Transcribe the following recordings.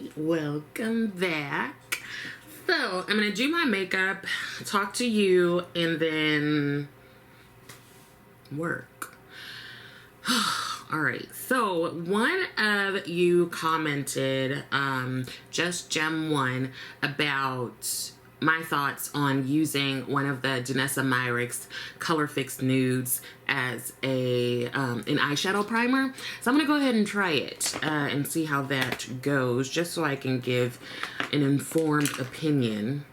everybody, welcome back. So I'm gonna do my makeup, talk to you, and then work. All right, so one of you commented, Just Gem 1, about my thoughts on using one of the Danessa Myricks Colorfix Nudes as a an eyeshadow primer. So I'm gonna go ahead and try it and see how that goes, just so I can give an informed opinion.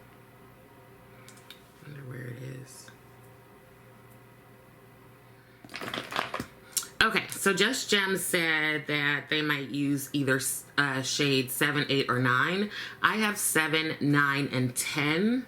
I wonder where it is. Okay, so Just Gem said that they might use either shade 7, 8, or 9. I have 7, 9, and 10,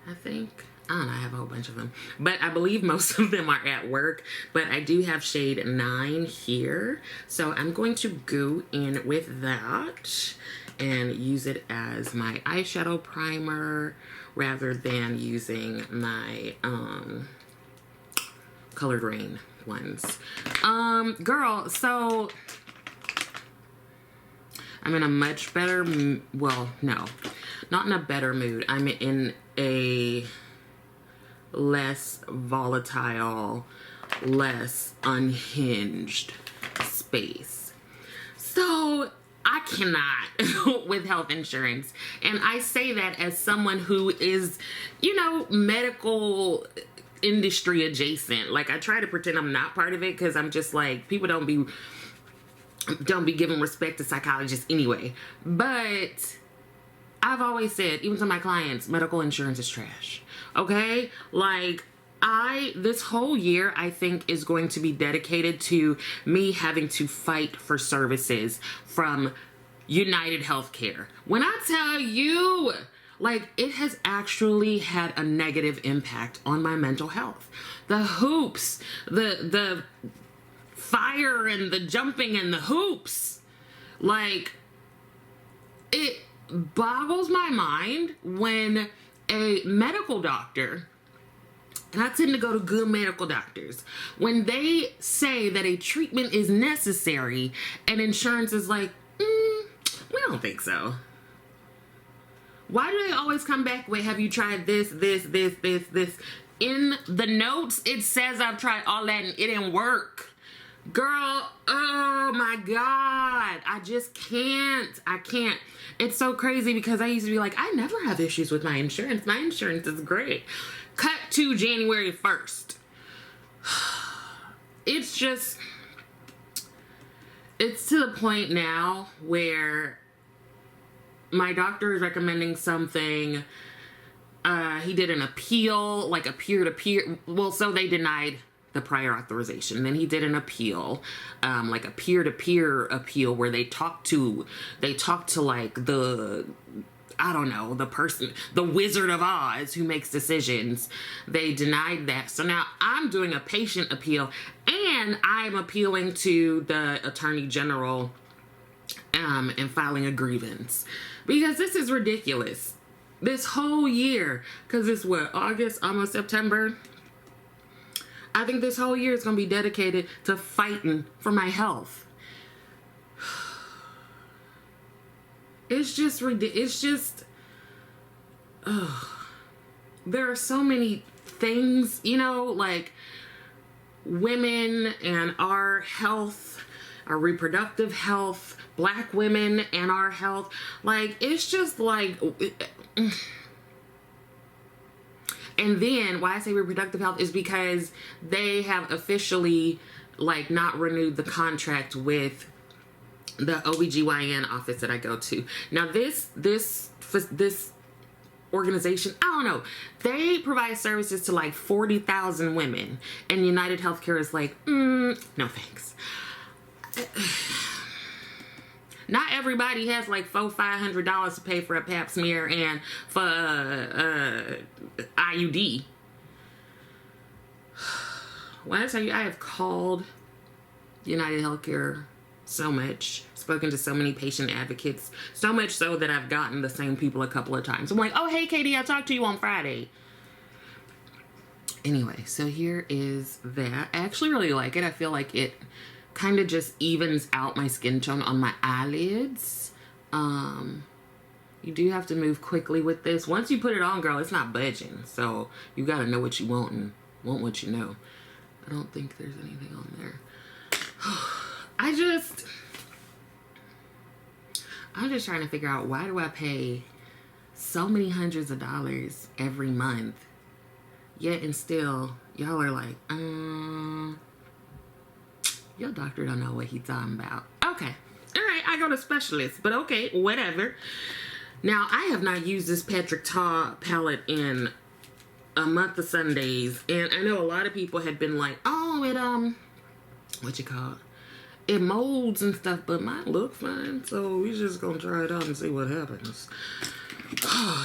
I think. I don't know, I have a whole bunch of them. But I believe most of them are at work. But I do have shade 9 here. So I'm going to go in with that and use it as my eyeshadow primer rather than using my colored rain ones. Girl, so I'm in a much better, well, no, not in a better mood. I'm in a less volatile, less unhinged space. So I cannot with health insurance. And I say that as someone who is, you know, medical industry adjacent. Like, I try to pretend I'm not part of it because I'm just like, people don't be giving respect to psychologists anyway. But I've always said, even to my clients, medical insurance is trash. Okay? Like, this whole year, I think, is going to be dedicated to me having to fight for services from United Healthcare. When I tell you, like, it has actually had a negative impact on my mental health. The hoops, the fire and the jumping and the hoops. Like, it boggles my mind when a medical doctor, and I tend to go to good medical doctors, when they say that a treatment is necessary and insurance is like, we don't think so. Why do they always come back with, have you tried this? In the notes, it says I've tried all that and it didn't work. Girl, oh my God. I just can't. I can't. It's so crazy because I used to be like, I never have issues with my insurance. My insurance is great. Cut to January 1st. It's just, it's to the point now where my doctor is recommending something. He did an appeal, like a peer-to-peer. Well, so they denied the prior authorization. Then he did an appeal, like a peer-to-peer appeal where they talked to like the, I don't know, the person, the Wizard of Oz who makes decisions. They denied that. So now I'm doing a patient appeal and I'm appealing to the Attorney General and filing a grievance. Because this is ridiculous. This whole year, because it's what, August, almost September? I think this whole year is going to be dedicated to fighting for my health. It's just ridiculous. It's just, there are so many things, you know, like women and our health, our reproductive health, Black women and our health. Like, it's just like, and then why I say reproductive health is because they have officially, like, not renewed the contract with the OBGYN office that I go to. Now this organization, I don't know, they provide services to like 40,000 women, and United Healthcare is like, no thanks. Not everybody has like $400-500 to pay for a pap smear and for IUD. When I tell you, I have called United Healthcare so much, spoken to so many patient advocates, so much so that I've gotten the same people a couple of times. I'm like, oh, hey, Katie, I talked to you on Friday. Anyway, so here is that. I actually really like it. I feel like it kind of just evens out my skin tone on my eyelids. You do have to move quickly with this. Once you put it on, girl, it's not budging. So you got to know what you want and want what you know. I don't think there's anything on there. I'm just trying to figure out, why do I pay so many hundreds of dollars every month, yet and still y'all are like, your doctor don't know what he's talking about. Okay, all right, I go to specialists, but okay, whatever. Now, I have not used this Patrick Ta palette in a month of Sundays, and I know a lot of people had been like, oh, it, what you call it? It molds and stuff, but mine look fine, so we just gonna try it out and see what happens.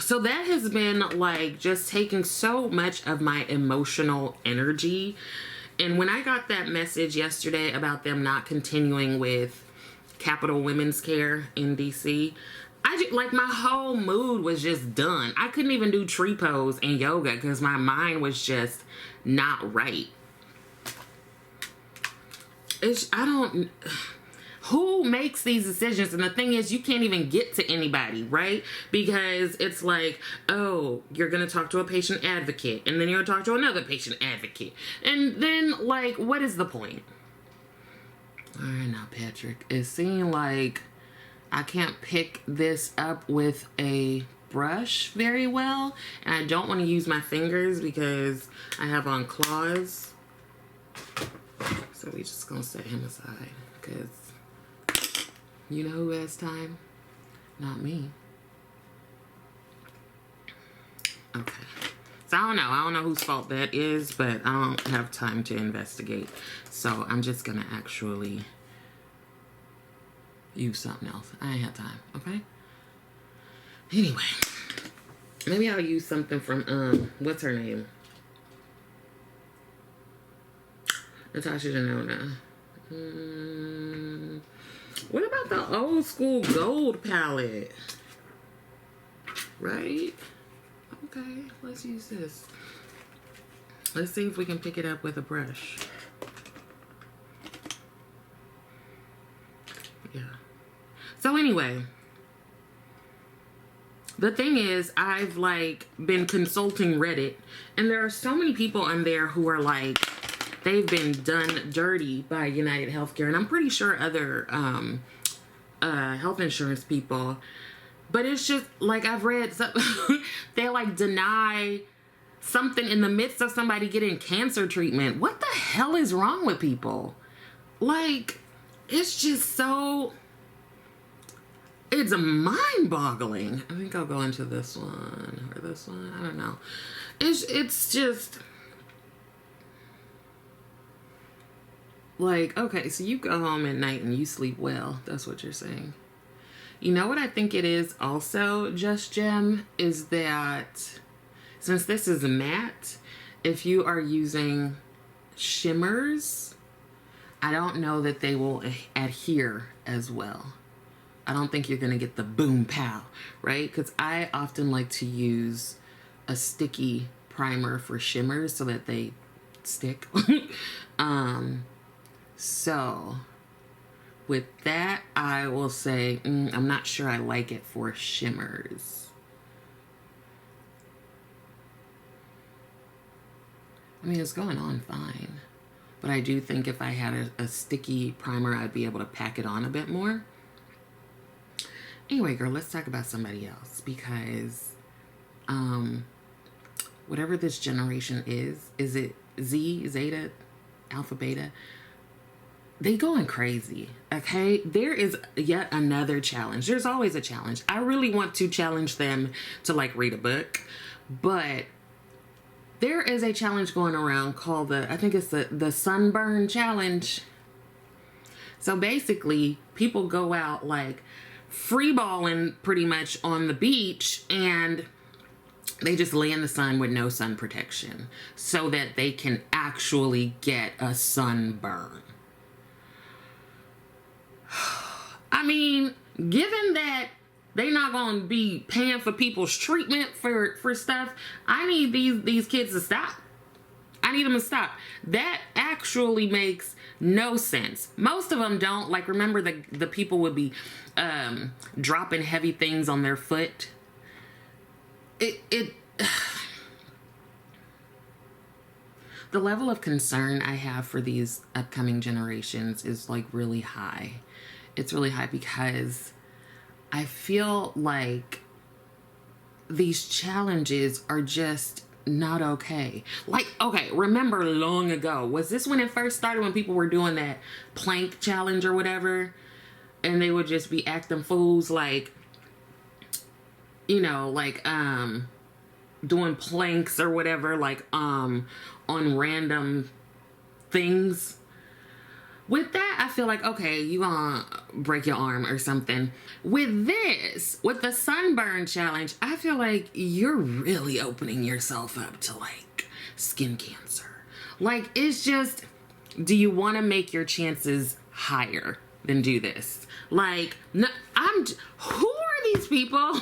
So that has been like just taking so much of my emotional energy. And when I got that message yesterday about them not continuing with Capital Women's Care in DC, like my whole mood was just done. I couldn't even do tree pose and yoga because my mind was just not right. Who makes these decisions? And the thing is, you can't even get to anybody, right? Because it's like, oh, you're going to talk to a patient advocate, and then you're going to talk to another patient advocate. And then, like, what is the point? All right, now, Patrick, it seemed like I can't pick this up with a brush very well. And I don't want to use my fingers because I have on claws. So we just going to set him aside because you know who has time? Not me. Okay. So I don't know whose fault that is, but I don't have time to investigate. So I'm just gonna actually use something else. I ain't have time, okay? Anyway. Maybe I'll use something from, what's her name? Natasha Denona. What about the old school gold palette? Right? Okay, let's use this. Let's see if we can pick it up with a brush. Yeah. So anyway, the thing is, I've like been consulting Reddit, and there are so many people on there who are like, they've been done dirty by United Healthcare, and I'm pretty sure other health insurance people. But it's just like, I've read some, they like deny something in the midst of somebody getting cancer treatment. What the hell is wrong with people? Like, it's just so, it's mind-boggling. I think I'll go into this one or this one. I don't know. It's just like, okay, so you go home at night and you sleep well. That's what you're saying. You know what I think it is also, Just Gem, is that since this is matte, if you are using shimmers, I don't know that they will adhere as well. I don't think you're going to get the boom pow, right? Because I often like to use a sticky primer for shimmers so that they stick. So with that, I will say, I'm not sure I like it for shimmers. I mean, it's going on fine. But I do think if I had a sticky primer, I'd be able to pack it on a bit more. Anyway, girl, let's talk about somebody else. Because whatever this generation is it Z, Zeta, Alpha, Beta? They going crazy, okay? There is yet another challenge. There's always a challenge. I really want to challenge them to like read a book, but there is a challenge going around called I think it's the sunburn challenge. So basically, people go out like free balling pretty much on the beach, and they just lay in the sun with no sun protection so that they can actually get a sunburn. I mean, given that they're not going to be paying for people's treatment for stuff, I need these kids to stop. I need them to stop. That actually makes no sense. Most of them don't. Like, remember the people would be dropping heavy things on their foot. The level of concern I have for these upcoming generations is like really high. It's really high because I feel like these challenges are just not okay. Like, okay, remember long ago, was this when it first started, when people were doing that plank challenge or whatever, and they would just be acting fools, like, you know, like doing planks or whatever, like on random things. With that, I feel like, okay, you gonna break your arm or something. With this, with the sunburn challenge, I feel like you're really opening yourself up to like skin cancer. Like, it's just, do you want to make your chances higher? Then do this. Like, no, who are these people?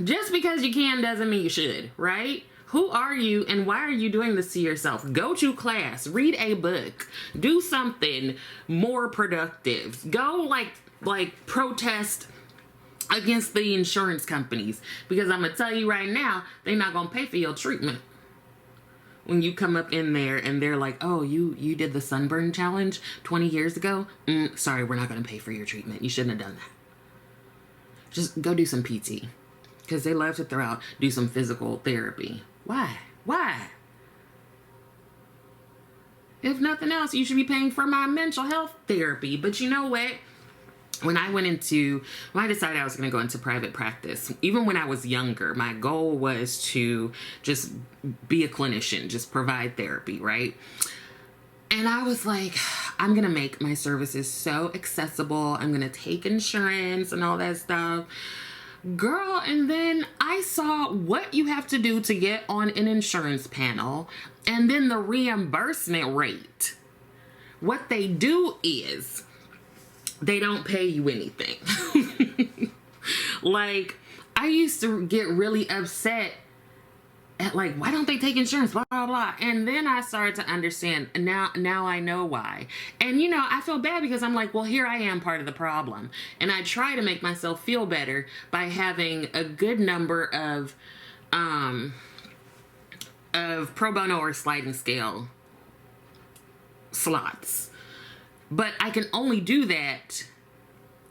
Just because you can doesn't mean you should, right? Who are you and why are you doing this to yourself? Go to class, read a book, do something more productive. Go like protest against the insurance companies, because I'm gonna tell you right now, they're not gonna pay for your treatment. When you come up in there and they're like, oh, you did the sunburn challenge 20 years ago? Sorry, we're not gonna pay for your treatment. You shouldn't have done that. Just go do some PT. Because they love to throw out, do some physical therapy. Why? Why? If nothing else, you should be paying for my mental health therapy. But you know what? When I decided I was going to go into private practice, even when I was younger, my goal was to just be a clinician, just provide therapy, right? And I was like, I'm going to make my services so accessible. I'm going to take insurance and all that stuff. Girl, and then I saw what you have to do to get on an insurance panel, and then the reimbursement rate. What they do is they don't pay you anything. Like, I used to get really upset at like, why don't they take insurance, blah, blah, blah. And then I started to understand. Now I know why. And, you know, I feel bad because I'm like, well, here I am part of the problem. And I try to make myself feel better by having a good number of pro bono or sliding scale slots. But I can only do that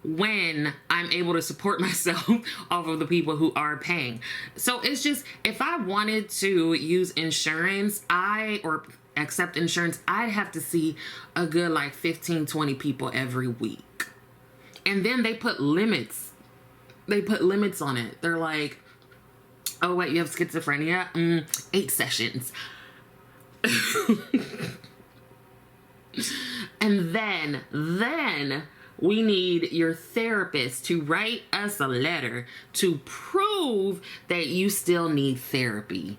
when I'm able to support myself off of the people who are paying. So it's just, if I wanted to use insurance, or accept insurance, I'd have to see a good like 15, 20 people every week. And then they put limits. They put limits on it. They're like, oh wait, you have schizophrenia? 8 sessions. And then we need your therapist to write us a letter to prove that you still need therapy.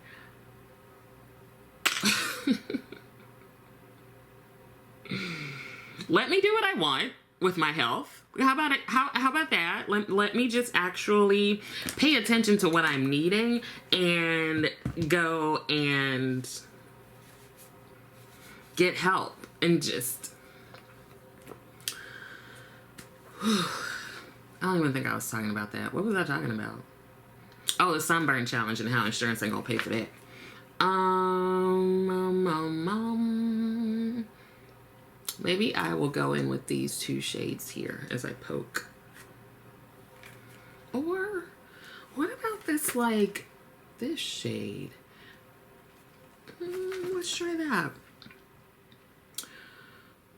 Let me do what I want with my health. How about it? How about that? Let me just actually pay attention to what I'm needing and go and get help and just... I don't even think I was talking about that. What was I talking about? Oh, the sunburn challenge and how insurance ain't gonna pay for that. Maybe I will go in with these 2 shades here as I poke. Or what about this, like, this shade? Let's try that.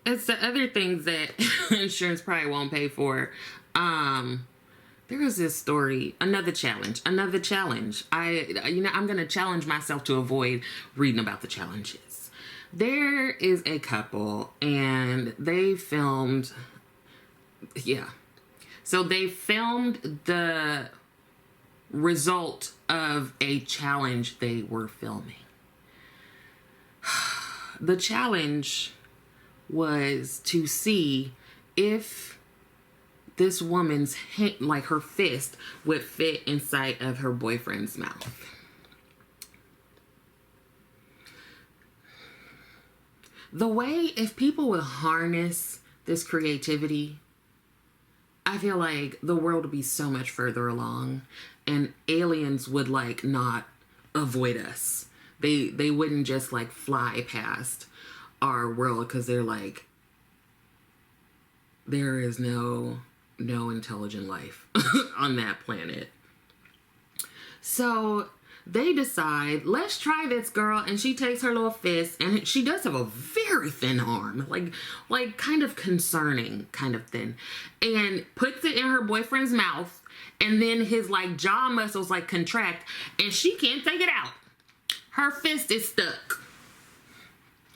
It's the other things that insurance probably won't pay for. There was this story, another challenge. I'm gonna challenge myself to avoid reading about the challenges. There is a couple and they filmed, so they filmed the result of a challenge they were filming. The challenge was to see if this woman's hand, like her fist, would fit inside of her boyfriend's mouth. the way, if people would harness this creativity, I feel like the world would be so much further along, and aliens would like not avoid us. They wouldn't just like fly past our world, because they're like, there is no intelligent life on that planet. So they decide, let's try this, girl. And she takes her little fist, and she does have a very thin arm, like kind of concerning, kind of thin, and puts it in her boyfriend's mouth. And then his like jaw muscles like contract, and she can't take it out. Her fist is stuck.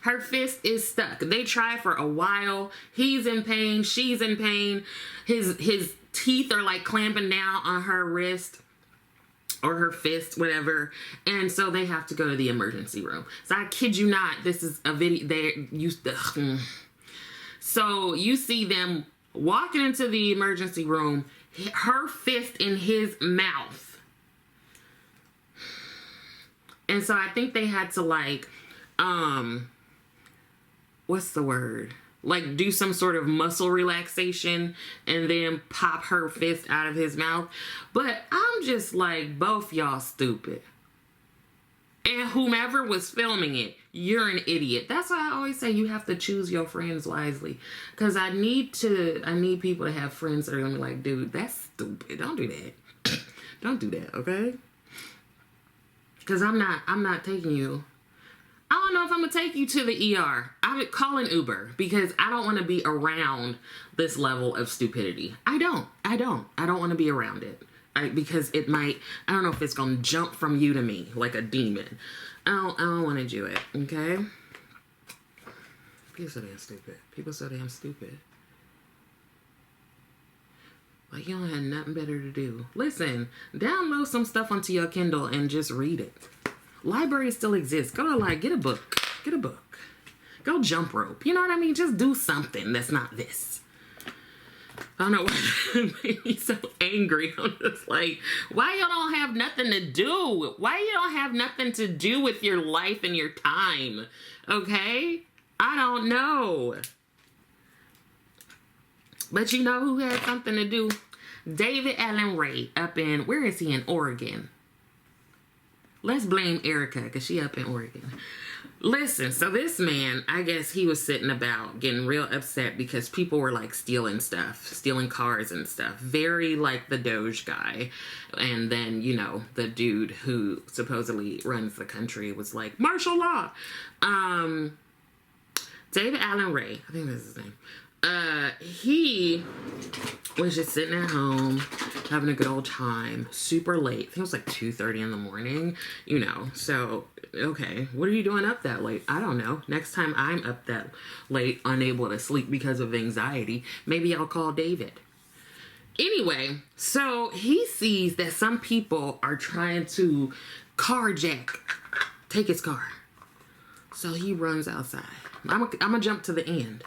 Her fist is stuck. They try for a while. He's in pain. She's in pain. His teeth are like clamping down on her wrist or her fist, whatever. And so they have to go to the emergency room. So I kid you not, this is a video. So you see them walking into the emergency room, her fist in his mouth. And so I think they had to like, what's the word? Like do some sort of muscle relaxation and then pop her fist out of his mouth. But I'm just like, both y'all stupid. And whomever was filming it, you're an idiot. That's why I always say you have to choose your friends wisely. Because I need people to have friends that are gonna be like, dude, that's stupid. Don't do that. Don't do that, okay? Because I'm not taking you. I don't know if I'm going to take you to the ER. I would call an Uber, because I don't want to be around this level of stupidity. I don't want to be around it. Because it might, I don't know if it's going to jump from you to me like a demon. I don't want to do it, okay? People so damn stupid. People so damn stupid. Like, you don't have nothing better to do. Listen, download some stuff onto your Kindle and just read it. Libraries still exist. Go to like, get a book. Get a book. Go jump rope. You know what I mean? Just do something that's not this. I don't know why it made me so angry. I'm just like, why y'all don't have nothing to do? Why you don't have nothing to do with your life and your time? Okay? I don't know. But you know who had something to do? David Allen Ray up in, where is he, in Oregon? Let's blame Erica, because she up in Oregon. Listen, so this man, I guess he was sitting about getting real upset because people were like stealing stuff, stealing cars and stuff. Very like the Doge guy. And then, you know, the dude who supposedly runs the country was like, martial law. David Allen Ray, I think that's his name. He was just sitting at home having a good old time, super late. I think it was like 2:30 in the morning, you know. So, okay, what are you doing up that late? I don't know. Next time I'm up that late, unable to sleep because of anxiety, maybe I'll call David. Anyway, so he sees that some people are trying to carjack, take his car. So he runs outside. I'm gonna jump to the end.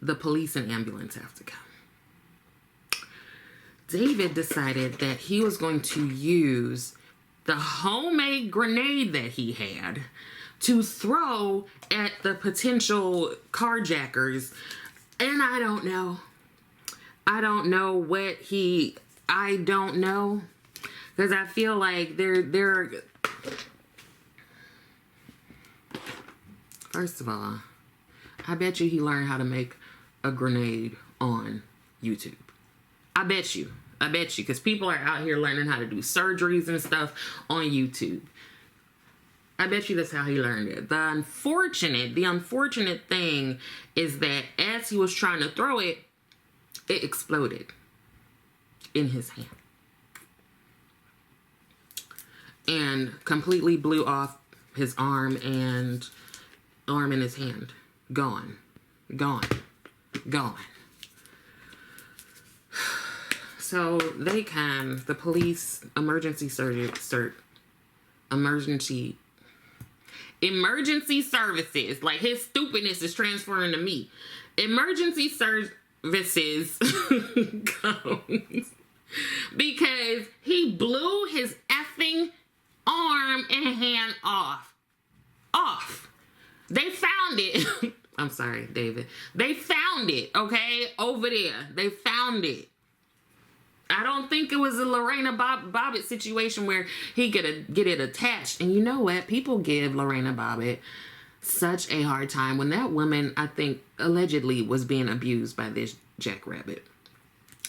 The police and ambulance have to come. David decided that he was going to use the homemade grenade that he had to throw at the potential carjackers. And I don't know. I don't know what he... I don't know. Because I feel like they're... First of all, I bet you he learned how to make a grenade on YouTube. I bet you, because people are out here learning how to do surgeries and stuff on YouTube. I bet you that's how he learned it. The unfortunate thing is that as he was trying to throw it, it exploded in his hand. And completely blew off his arm and in his hand. Gone. So they come, the police, emergency services, like his stupidness is transferring to me. Emergency services comes because he blew his effing arm and hand off. They found it. I'm sorry, David. They found it, okay? Over there. They found it. I don't think it was a Lorena Bobbitt situation where he could get it attached. And you know what? People give Lorena Bobbitt such a hard time when that woman, I think, allegedly was being abused by this jackrabbit.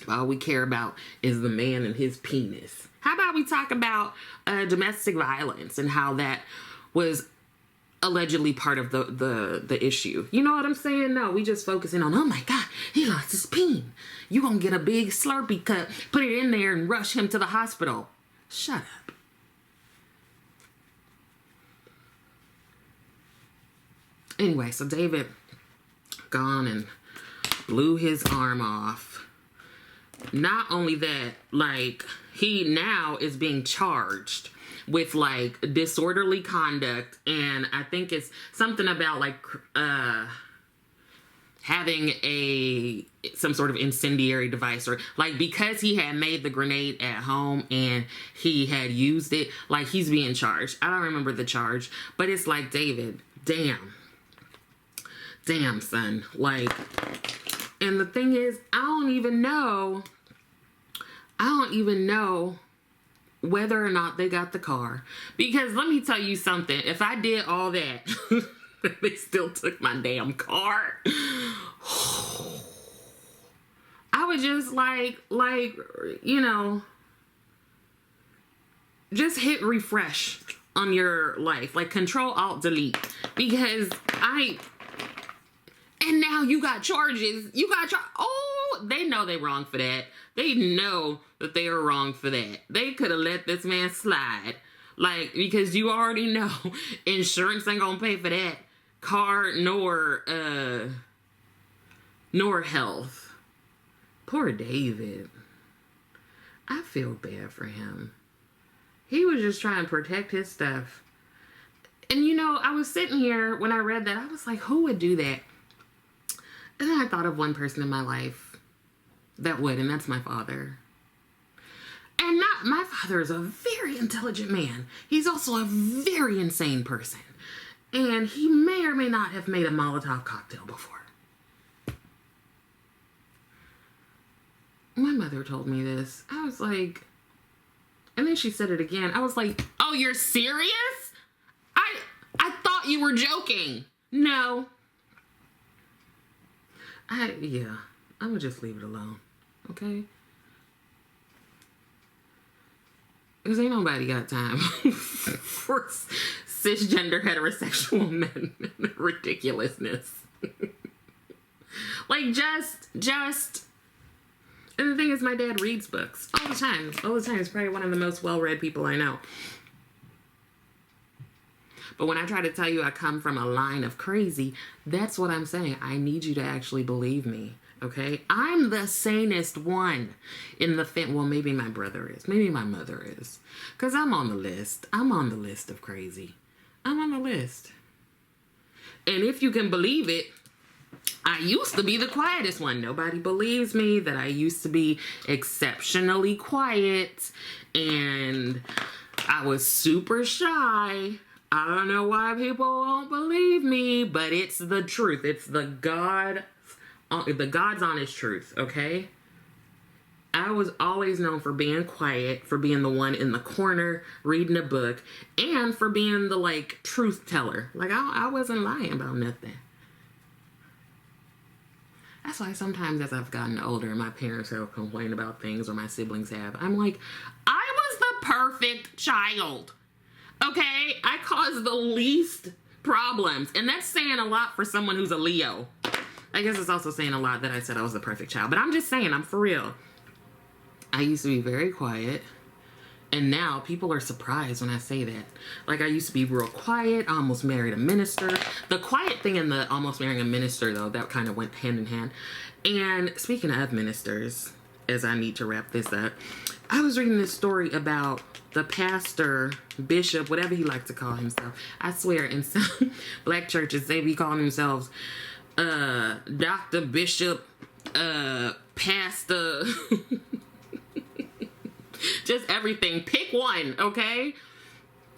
All we care about is the man and his penis. How about we talk about domestic violence and how that was allegedly part of the issue. You know what I'm saying? No, we just focusing on, oh my God, he lost his peen. You gonna get a big Slurpee cup, put it in there and rush him to the hospital. Shut up. Anyway, so David gone and blew his arm off. Not only that, like, he now is being charged with like disorderly conduct, and I think it's something about like having some sort of incendiary device, or like because he had made the grenade at home and he had used it, like he's being charged. I don't remember the charge, but it's like, David, damn son, like, and the thing is, I don't even know whether or not they got the car. Because let me tell you something. If I did all that, they still took my damn car. I would just like, you know, just hit refresh on your life. Like Control Alt Delete. Because and now you got charges. Oh, they know they wrong for that. They know that they are wrong for that. They could have let this man slide. Like, because you already know insurance ain't gonna pay for that. Car nor health. Poor David. I feel bad for him. He was just trying to protect his stuff. And you know, I was sitting here when I read that, I was like, who would do that? And then I thought of one person in my life that would, and that's my father. And my father is a very intelligent man. He's also a very insane person. And he may or may not have made a Molotov cocktail before. My mother told me this. I was like, and then she said it again. I was like, oh, you're serious? I thought you were joking. No. Yeah, I'm gonna just leave it alone, okay? Because ain't nobody got time for cisgender heterosexual men. Ridiculousness. Like, just, and the thing is, my dad reads books all the time. He's probably one of the most well-read people I know. But when I try to tell you I come from a line of crazy, that's what I'm saying. I need you to actually believe me, okay? I'm the sanest one in the well, maybe my brother is. Maybe my mother is. Because I'm on the list. I'm on the list of crazy. I'm on the list. And if you can believe it, I used to be the quietest one. Nobody believes me that I used to be exceptionally quiet. And I was super shy. I don't know why people won't believe me, but it's the truth. It's the God's honest truth, okay? I was always known for being quiet, for being the one in the corner reading a book, and for being the, like, truth teller. Like, I wasn't lying about nothing. That's why sometimes as I've gotten older and my parents have complained about things, or my siblings have, I'm like, I was the perfect child. Okay, I caused the least problems. And that's saying a lot for someone who's a Leo. I guess it's also saying a lot that I said I was the perfect child. But I'm just saying, I'm for real. I used to be very quiet. And now people are surprised when I say that. Like, I used to be real quiet. I almost married a minister. The quiet thing and the almost marrying a minister, though, that kind of went hand in hand. And speaking of ministers, as I need to wrap this up, I was reading this story about the pastor, bishop, whatever he likes to call himself. I swear, in some black churches, they be calling themselves Dr. Bishop, pastor, just everything. Pick one, okay?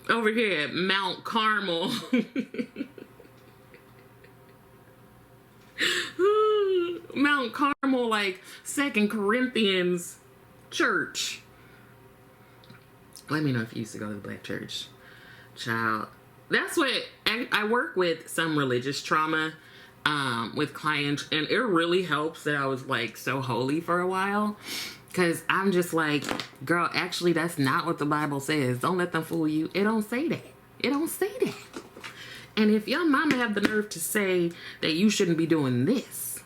Over here at Mount Carmel. Mount Carmel, like 2nd Corinthians church. Let me know if you used to go to the black church. Child. That's what I work with, some religious trauma with clients, and it really helps that I was like so holy for a while, because I'm just like, girl, actually that's not what the Bible says. Don't let them fool you. It don't say that. It don't say that. And if your mama have the nerve to say that you shouldn't be doing this,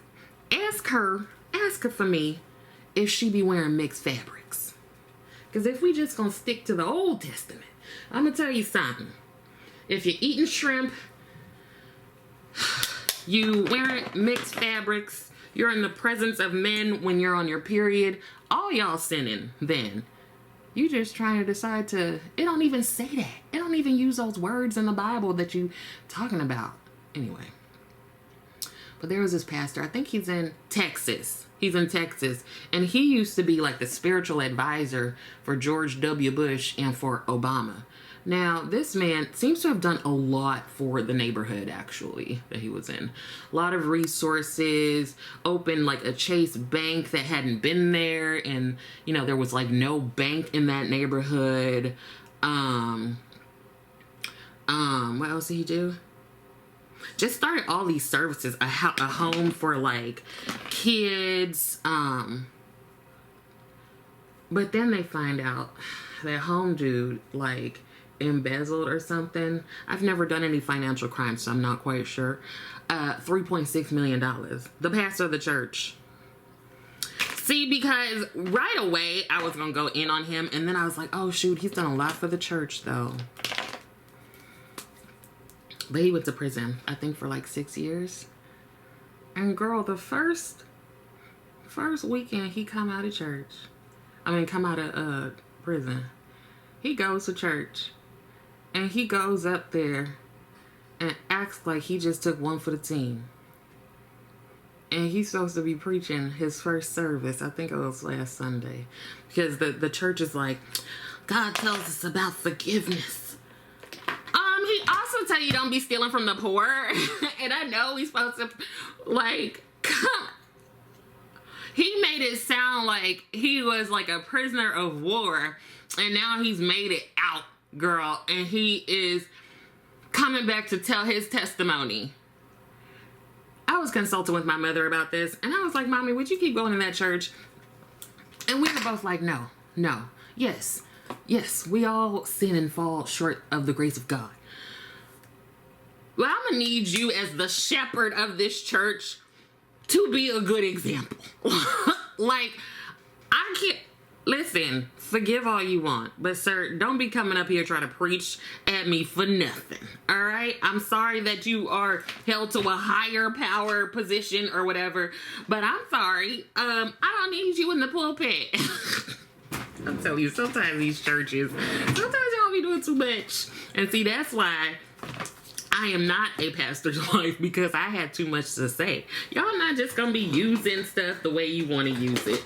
ask her for me if she be wearing mixed fabrics. Because if we just gonna stick to the Old Testament, I'm gonna tell you something. If you're eating shrimp, you wearing mixed fabrics, you're in the presence of men when you're on your period, all y'all sinning then. You just trying to decide to, it don't even say that. It don't even use those words in the Bible that you talking about. Anyway. But there was this pastor, I think he's in Texas. He's in Texas. And he used to be like the spiritual advisor for George W. Bush and for Obama. Now, this man seems to have done a lot for the neighborhood, actually, that he was in. A lot of resources, opened like a Chase bank that hadn't been there, and, you know, there was like no bank in that neighborhood. What else did he do? Just started all these services, a home for like kids. But then they find out that home dude, like, embezzled or something. I've never done any financial crimes, so I'm not quite sure. $3.6 million. The pastor of the church. See, because right away I was gonna go in on him, and then I was like, oh shoot, he's done a lot for the church though. But he went to prison, I think for like 6 years. And girl, the first weekend he come out of church, come out of prison, he goes to church. And he goes up there and acts like he just took one for the team. And he's supposed to be preaching his first service. I think it was last Sunday. Because the church is like, God tells us about forgiveness. He also tell you don't be stealing from the poor. And I know he's supposed to, like, come. He made it sound like he was like a prisoner of war. And now he's made it out, girl, and he is coming back to tell his testimony. I was consulting with my mother about this, and I was like, Mommy, would you keep going to that church? And we were both like, no, yes, we all sin and fall short of the grace of God. Well, I'm gonna need you as the shepherd of this church to be a good example. Like, I can't, listen, forgive all you want, but sir, don't be coming up here trying to preach at me for nothing, all right? I'm sorry that you are held to a higher power position or whatever, but I'm sorry. I don't need you in the pulpit. I'm telling you, sometimes these churches, sometimes y'all be doing too much. And see, that's why I am not a pastor's wife, because I had too much to say. Y'all not just gonna be using stuff the way you want to use it.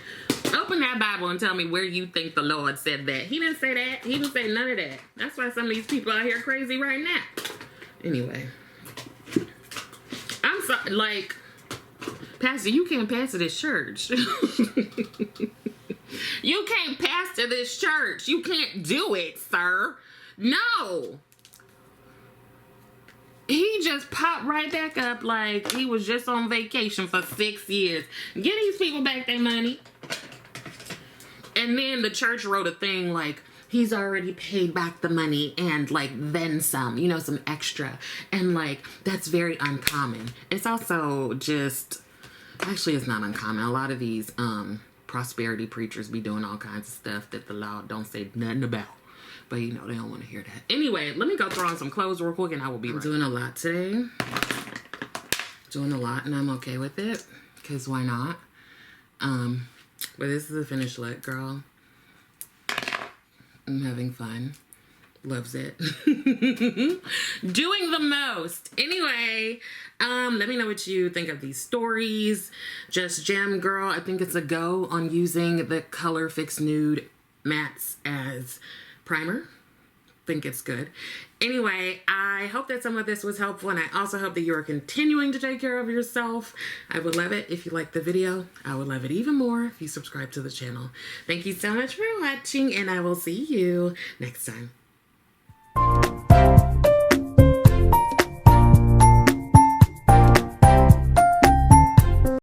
Open that Bible and tell me where you think the Lord said that. He didn't say that. He didn't say none of that. That's why some of these people out here crazy right now. Anyway. I'm sorry, like, Pastor, you can't pastor this church. You can't pastor this church. You can't do it, sir. No. He just popped right back up like he was just on vacation for 6 years. Get these people back their money. And then the church wrote a thing like, he's already paid back the money and like then some, you know, some extra. And like, that's very uncommon. It's also just, actually it's not uncommon. A lot of these prosperity preachers be doing all kinds of stuff that the law don't say nothing about. But you know, they don't want to hear that. Anyway, let me go throw on some clothes real quick and I will be right. I'm doing a lot today. Doing a lot and I'm okay with it. Because why not? But this is a finished look, girl. I'm having fun. Loves it. Doing the most. Anyway, let me know what you think of these stories. Just Gem, girl. I think it's a go on using the ColorFix Nude mattes as primer. think it's good. Anyway, I hope that some of this was helpful, and I also hope that you are continuing to take care of yourself. I would love it if you liked the video. I would love it even more if you subscribe to the channel. Thank you so much for watching, and I will see you next time.